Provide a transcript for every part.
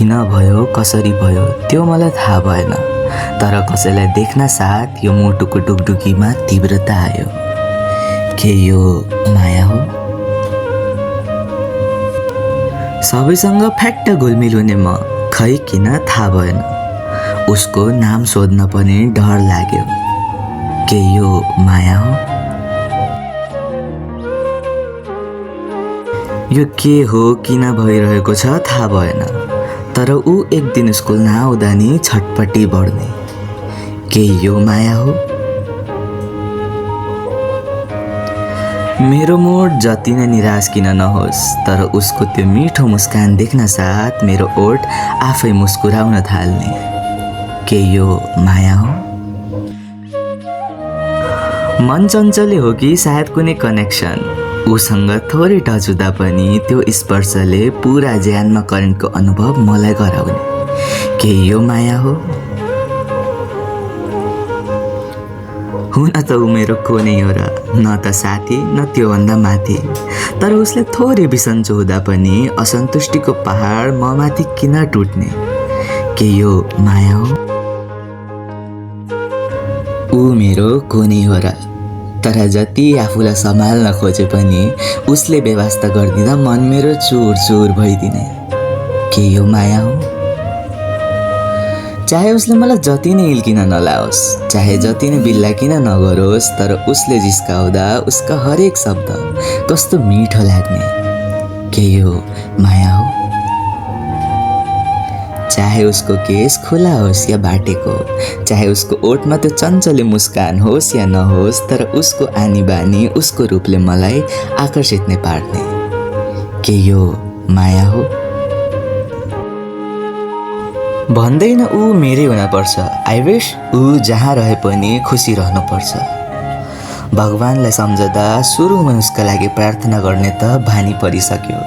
किन भयो कसरी भयो त्यो मलाई थाहा भएन, तर कसैलाई देख्न साथ यो मुटुको डुकडुकीमा तीव्रता आयो। के यो माया हो? सबैसँग फ्याट्ट घुलमिल हुने म खै किन थाहा भएन। उसको नाम सोध्न पनि डर लाग्यो। के यो माया हो? यो के हो किन भइरहेको छ थाहा भएन, तर ऊ एक दिन स्कुल नआउँदा नि छटपट्टि बढ्ने। के यो माया हो? मेरो मोड जति नै निराश किन नहोस्, तर उसको त्यो मिठो मुस्कान देख्न साथ मेरो ओठ आफै मुस्कुराउन थाल्ने। के यो माया हो? मन चञ्चले हो कि सायद कुनै कनेक्सन। उसँग थोरै टच हुँदा पनि त्यो स्पर्शले पुरा ज्यानमा करेन्टको अनुभव मलाई गराउने। के यो माया हो? हुन त ऊ मेरो को नै हो र, न त साथी न त्योभन्दा माथि। तर उसले थोरै बिसन्चो हुँदा पनि असन्तुष्टिको पहाड म माथि किन टुट्ने। के यो माया हो? ऊ मेरो को नै हो र, तर जति आफूलाई सम्हाल्न खोजे पनि उसले व्यवस्था गरिदिँदा मन मेरो चुर चुर भइदिने। के यो माया हो? चाहे उसले मलाई जति नै इल्किन नलाओस्, चाहे जति नै बिल्ला किन नगरोस्, तर उसले जिस्काउँदा उसका हरेक शब्द कस्तो मिठो लाग्ने। के यो माया हो? चाहे उसको केस खुला होस् या बाटेको, चाहे उसको ओठमा त्यो चञ्चले मुस्कान होस् या नहोस्, तर उसको आनी बानी उसको रूपले मलाई आकर्षित नै पार्ने। के यो माया हो? भन्दैन ऊ मेरै हुनपर्छ। आई विश ऊ जहाँ रहे पनि खुसी रहनुपर्छ। भगवानलाई सम्झदा सुरुमा उसका लागि प्रार्थना गर्ने त बानी परिसक्यो।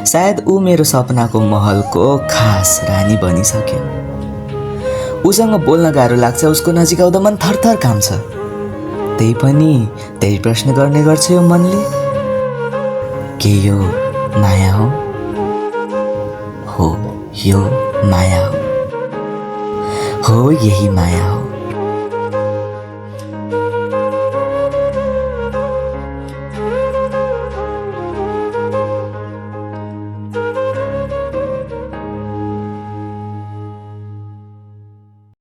सायद ऊ मेरो सपनाको महलको खास रानी बनिसक्यो। उसँग बोल्न गाह्रो लाग्छ, उसको नजिक आउँदा मन थरथर काम्छ। त्यही प्रश्न गर्ने गर्छ यो मनले। के यो माया हो? हो, यो माया हो। हो, यही माया हो।